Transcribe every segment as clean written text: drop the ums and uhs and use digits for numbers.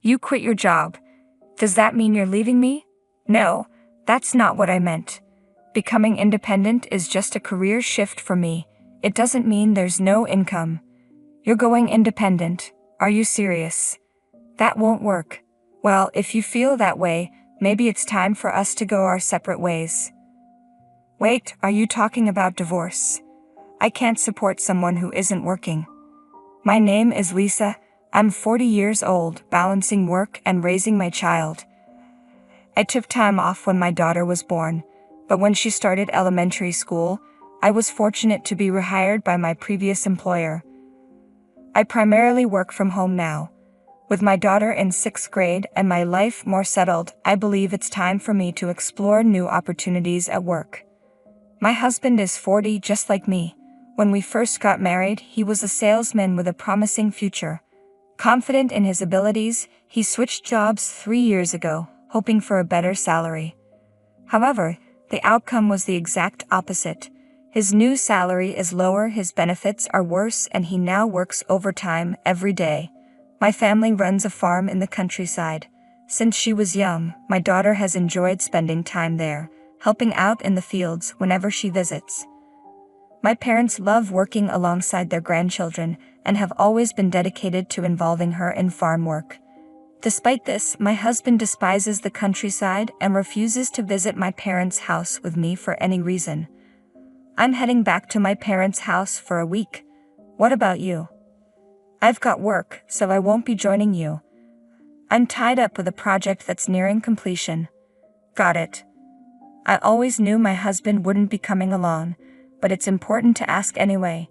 You quit your job. Does that mean you're leaving me? No, that's not what I meant. Becoming independent is just a career shift for me. It doesn't mean there's no income. You're going independent. Are you serious? That won't work. Well, if you feel that way, maybe it's time for us to go our separate ways. Wait, are you talking about divorce? I can't support someone who isn't working. My name is Lisa. I'm 40 years old, balancing work and raising my child. I took time off when my daughter was born, but when she started elementary school, I was fortunate to be rehired by my previous employer. I primarily work from home now. With my daughter in 6th grade and my life more settled, I believe it's time for me to explore new opportunities at work. My husband is 40 just like me. When we first got married, he was a salesman with a promising future. Confident in his abilities, he switched jobs 3 years ago, hoping for a better salary. However, the outcome was the exact opposite. His new salary is lower, his benefits are worse, and he now works overtime every day. My family runs a farm in the countryside. Since she was young, my daughter has enjoyed spending time there, helping out in the fields whenever she visits. My parents love working alongside their grandchildren and have always been dedicated to involving her in farm work. Despite this, my husband despises the countryside and refuses to visit my parents' house with me for any reason. I'm heading back to my parents' house for a week. What about you? I've got work, so I won't be joining you. I'm tied up with a project that's nearing completion. Got it. I always knew my husband wouldn't be coming along, but it's important to ask anyway.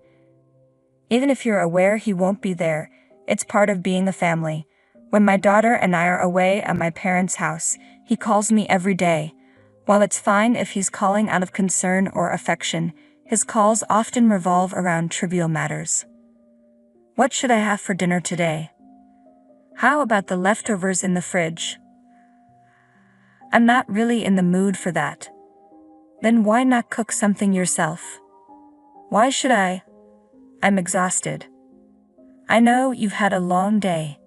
Even if you're aware he won't be there, it's part of being a family. When my daughter and I are away at my parents' house, he calls me every day. While it's fine if he's calling out of concern or affection, his calls often revolve around trivial matters. What should I have for dinner today? How about the leftovers in the fridge? I'm not really in the mood for that. Then why not cook something yourself? Why should I? I'm exhausted. I know you've had a long day.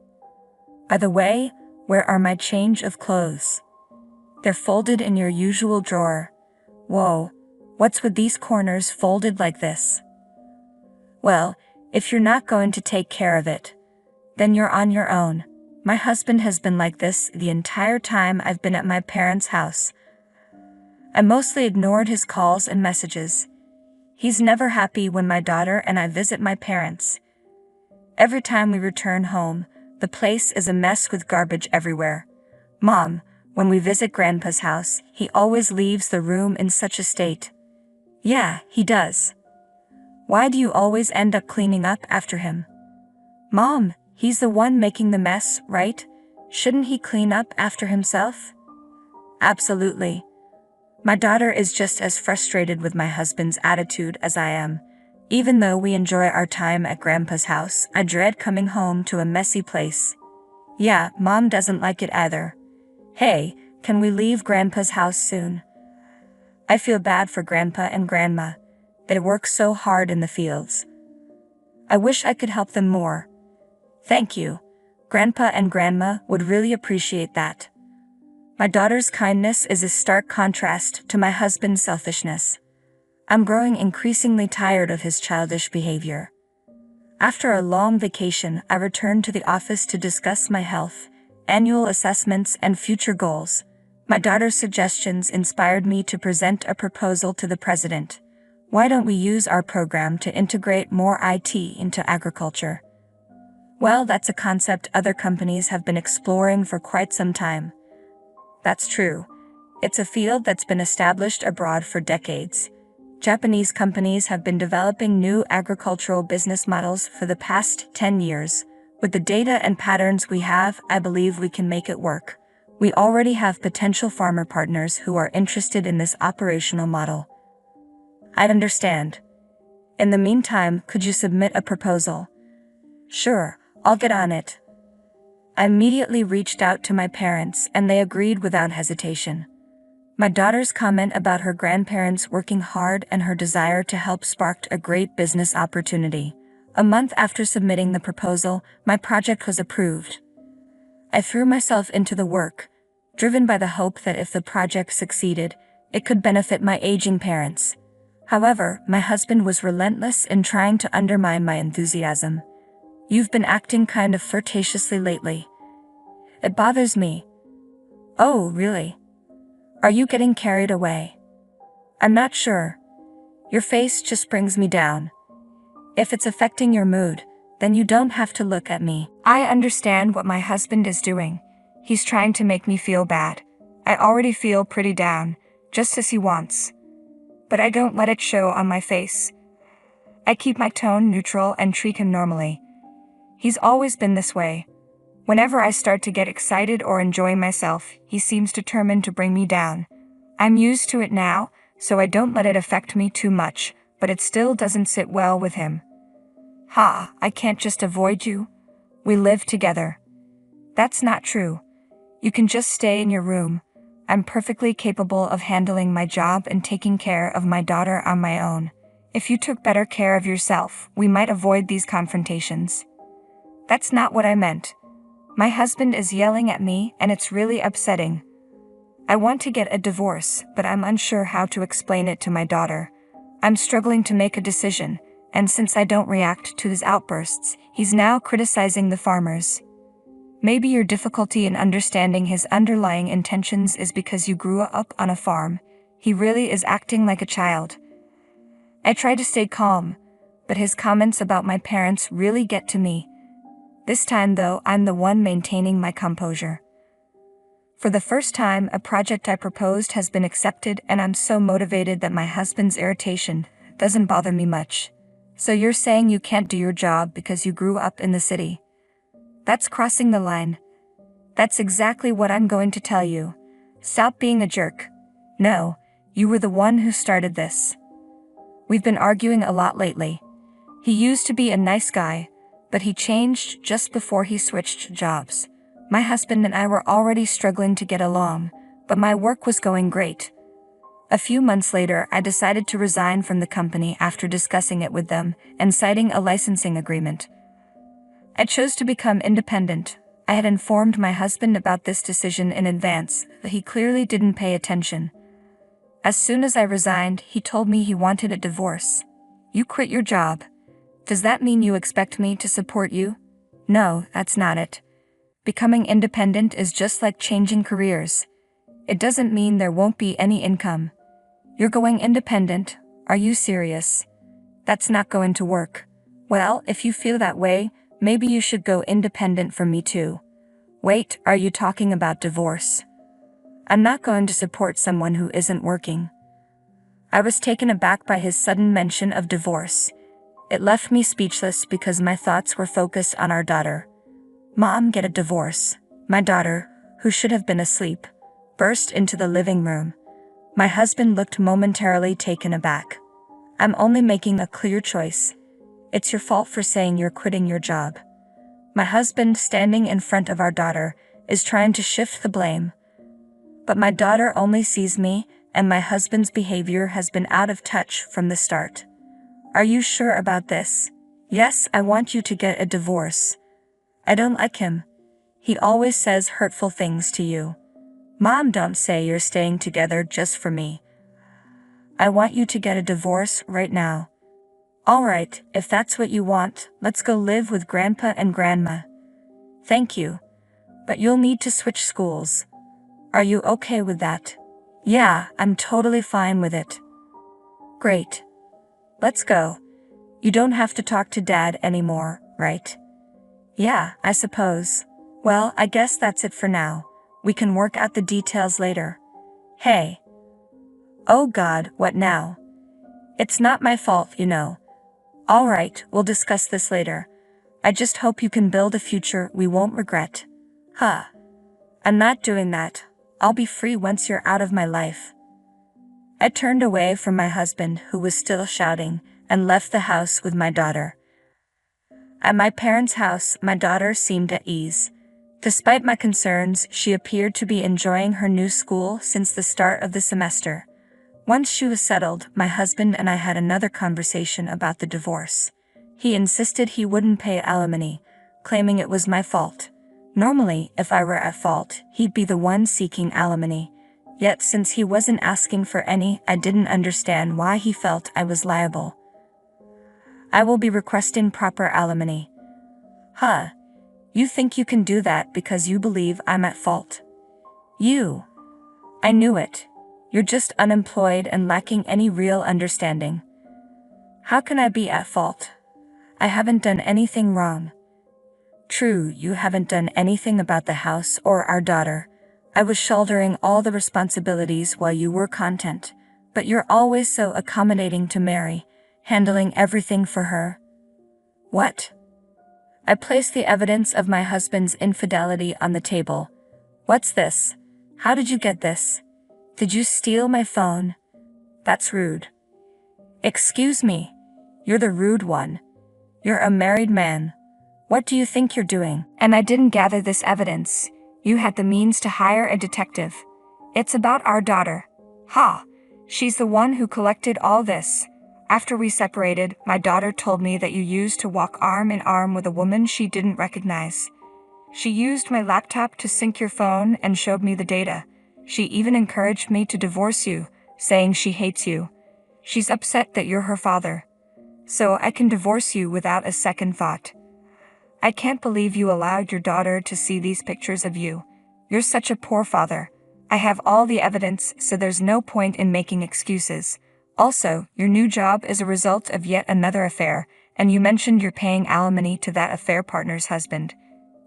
By the way, where are my change of clothes? They're folded in your usual drawer. Whoa, what's with these corners folded like this? Well, if you're not going to take care of it, then you're on your own. My husband has been like this the entire time I've been at my parents' house. I mostly ignored his calls and messages. He's never happy when my daughter and I visit my parents. Every time we return home, the place is a mess with garbage everywhere. Mom, when we visit Grandpa's house, he always leaves the room in such a state. Yeah, he does. Why do you always end up cleaning up after him? Mom, he's the one making the mess, right? Shouldn't he clean up after himself? Absolutely. My daughter is just as frustrated with my husband's attitude as I am. Even though we enjoy our time at Grandpa's house, I dread coming home to a messy place. Yeah, Mom doesn't like it either. Hey, can we leave Grandpa's house soon? I feel bad for Grandpa and Grandma. They work so hard in the fields. I wish I could help them more. Thank you. Grandpa and Grandma would really appreciate that. My daughter's kindness is a stark contrast to my husband's selfishness. I'm growing increasingly tired of his childish behavior. After a long vacation, I returned to the office to discuss my health, annual assessments, and future goals. My daughter's suggestions inspired me to present a proposal to the president. Why don't we use our program to integrate more IT into agriculture? Well, that's a concept other companies have been exploring for quite some time. That's true. It's a field that's been established abroad for decades. Japanese companies have been developing new agricultural business models for the past 10 years. With the data and patterns we have, I believe we can make it work. We already have potential farmer partners who are interested in this operational model. I understand. In the meantime, could you submit a proposal? Sure, I'll get on it. I immediately reached out to my parents and they agreed without hesitation. My daughter's comment about her grandparents working hard and her desire to help sparked a great business opportunity. A month after submitting the proposal, my project was approved. I threw myself into the work, driven by the hope that if the project succeeded, it could benefit my aging parents. However, my husband was relentless in trying to undermine my enthusiasm. "You've been acting kind of flirtatiously lately. It bothers me." "Oh, really? Are you getting carried away?" "I'm not sure. Your face just brings me down. If it's affecting your mood, then you don't have to look at me." I understand what my husband is doing. He's trying to make me feel bad. I already feel pretty down, just as he wants. But I don't let it show on my face. I keep my tone neutral and treat him normally. He's always been this way. Whenever I start to get excited or enjoy myself, he seems determined to bring me down. I'm used to it now, so I don't let it affect me too much, but it still doesn't sit well with him. "Ha, I can't just avoid you. We live together." That's not true. You can just stay in your room. I'm perfectly capable of handling my job and taking care of my daughter on my own. If you took better care of yourself, we might avoid these confrontations. That's not what I meant. My husband is yelling at me and it's really upsetting. I want to get a divorce, but I'm unsure how to explain it to my daughter. I'm struggling to make a decision, and since I don't react to his outbursts, he's now criticizing the farmers. Maybe your difficulty in understanding his underlying intentions is because you grew up on a farm. He really is acting like a child. I try to stay calm, but his comments about my parents really get to me. This time though, I'm the one maintaining my composure. For the first time, a project I proposed has been accepted, and I'm so motivated that my husband's irritation doesn't bother me much. "So you're saying you can't do your job because you grew up in the city?" That's crossing the line. That's exactly what I'm going to tell you. Stop being a jerk. No, you were the one who started this. We've been arguing a lot lately. He used to be a nice guy, but he changed just before he switched jobs. My husband and I were already struggling to get along, but my work was going great. A few months later, I decided to resign from the company after discussing it with them and citing a licensing agreement. I chose to become independent. I had informed my husband about this decision in advance, but he clearly didn't pay attention. As soon as I resigned, he told me he wanted a divorce. "You quit your job. Does that mean you expect me to support you?" No, that's not it. Becoming independent is just like changing careers. It doesn't mean there won't be any income. You're going independent? Are you serious? That's not going to work. Well, if you feel that way, maybe you should go independent from me too. Wait, are you talking about divorce? I'm not going to support someone who isn't working. I was taken aback by his sudden mention of divorce. It left me speechless because my thoughts were focused on our daughter. "Mom, get a divorce." My daughter, who should have been asleep, burst into the living room. My husband looked momentarily taken aback. "I'm only making a clear choice. It's your fault for saying you're quitting your job." My husband, standing in front of our daughter, is trying to shift the blame. But my daughter only sees me, and my husband's behavior has been out of touch from the start. "Are you sure about this?" "Yes, I want you to get a divorce." "I don't like him. He always says hurtful things to you." "Mom, don't say you're staying together just for me. I want you to get a divorce right now." "All right, if that's what you want, let's go live with Grandpa and Grandma." "Thank you. But you'll need to switch schools. Are you okay with that?" "Yeah, I'm totally fine with it." "Great. Let's go. You don't have to talk to Dad anymore, right?" "Yeah, I suppose. Well, I guess that's it for now. We can work out the details later." "Hey." "Oh God, what now?" "It's not my fault, you know." "All right, we'll discuss this later. I just hope you can build a future we won't regret." "Huh. I'm not doing that. I'll be free once you're out of my life." I turned away from my husband, who was still shouting, and left the house with my daughter. At my parents' house, my daughter seemed at ease. Despite my concerns, she appeared to be enjoying her new school since the start of the semester. Once she was settled, my husband and I had another conversation about the divorce. He insisted he wouldn't pay alimony, claiming it was my fault. Normally, if I were at fault, he'd be the one seeking alimony. Yet since he wasn't asking for any, I didn't understand why he felt I was liable. I will be requesting proper alimony. Huh. You think you can do that because you believe I'm at fault? I knew it. You're just unemployed and lacking any real understanding. How can I be at fault? I haven't done anything wrong. True, you haven't done anything about the house or our daughter. I was shouldering all the responsibilities while you were content, but you're always so accommodating to Mary, handling everything for her. What? I placed the evidence of my husband's infidelity on the table. What's this? How did you get this? Did you steal my phone? That's rude. Excuse me. You're the rude one. You're a married man. What do you think you're doing? And I didn't gather this evidence. You had the means to hire a detective. It's about our daughter. Ha! She's the one who collected all this. After we separated, my daughter told me that you used to walk arm in arm with a woman she didn't recognize. She used my laptop to sync your phone and showed me the data. She even encouraged me to divorce you, saying she hates you. She's upset that you're her father. So I can divorce you without a second thought. I can't believe you allowed your daughter to see these pictures of you. You're such a poor father. I have all the evidence, so there's no point in making excuses. Also, your new job is a result of yet another affair, and you mentioned you're paying alimony to that affair partner's husband.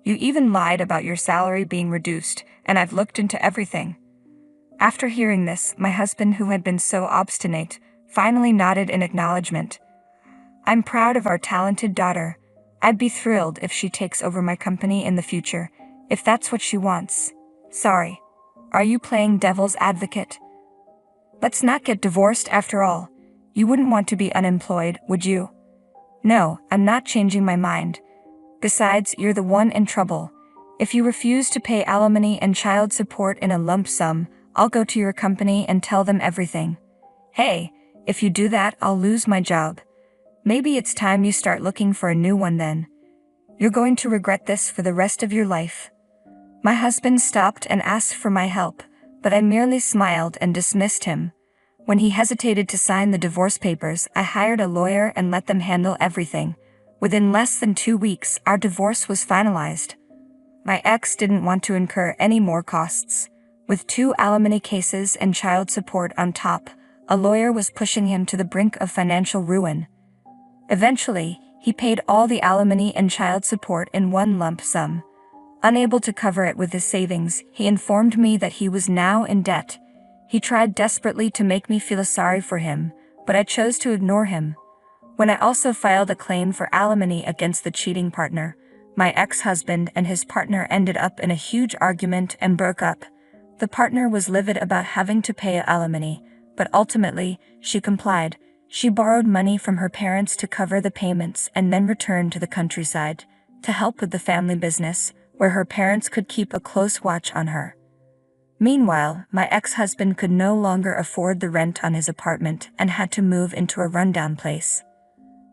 You even lied about your salary being reduced, and I've looked into everything. After hearing this, my husband, who had been so obstinate, finally nodded in acknowledgement. I'm proud of our talented daughter. I'd be thrilled if she takes over my company in the future, if that's what she wants. Sorry. Are you playing devil's advocate? Let's not get divorced after all. You wouldn't want to be unemployed, would you? No, I'm not changing my mind. Besides, you're the one in trouble. If you refuse to pay alimony and child support in a lump sum, I'll go to your company and tell them everything. Hey, if you do that, I'll lose my job. Maybe it's time you start looking for a new one then. You're going to regret this for the rest of your life. My husband stopped and asked for my help, but I merely smiled and dismissed him. When he hesitated to sign the divorce papers, I hired a lawyer and let them handle everything. Within less than 2 weeks, our divorce was finalized. My ex didn't want to incur any more costs. With 2 alimony cases and child support on top, a lawyer was pushing him to the brink of financial ruin. Eventually, he paid all the alimony and child support in one lump sum. Unable to cover it with his savings, he informed me that he was now in debt. He tried desperately to make me feel sorry for him, but I chose to ignore him. When I also filed a claim for alimony against the cheating partner, my ex-husband and his partner ended up in a huge argument and broke up. The partner was livid about having to pay alimony, but ultimately, she complied. She borrowed money from her parents to cover the payments and then returned to the countryside to help with the family business, where her parents could keep a close watch on her. Meanwhile, my ex-husband could no longer afford the rent on his apartment and had to move into a rundown place.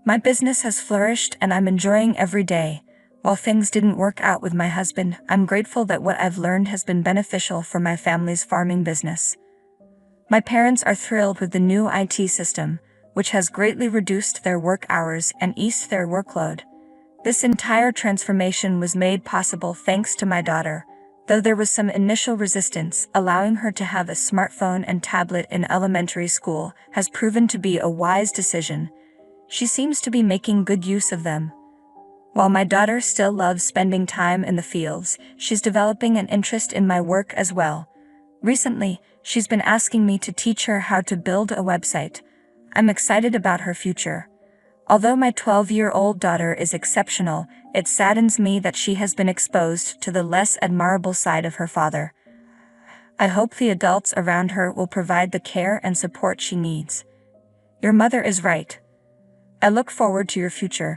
My business has flourished and I'm enjoying every day. While things didn't work out with my husband, I'm grateful that what I've learned has been beneficial for my family's farming business. My parents are thrilled with the new IT system, which has greatly reduced their work hours and eased their workload. This entire transformation was made possible thanks to my daughter, though there was some initial resistance. Allowing her to have a smartphone and tablet in elementary school has proven to be a wise decision. She seems to be making good use of them. While my daughter still loves spending time in the fields, she's developing an interest in my work as well. Recently, she's been asking me to teach her how to build a website. I'm excited about her future. Although my 12-year-old daughter is exceptional, it saddens me that she has been exposed to the less admirable side of her father. I hope the adults around her will provide the care and support she needs. Your mother is right. I look forward to your future.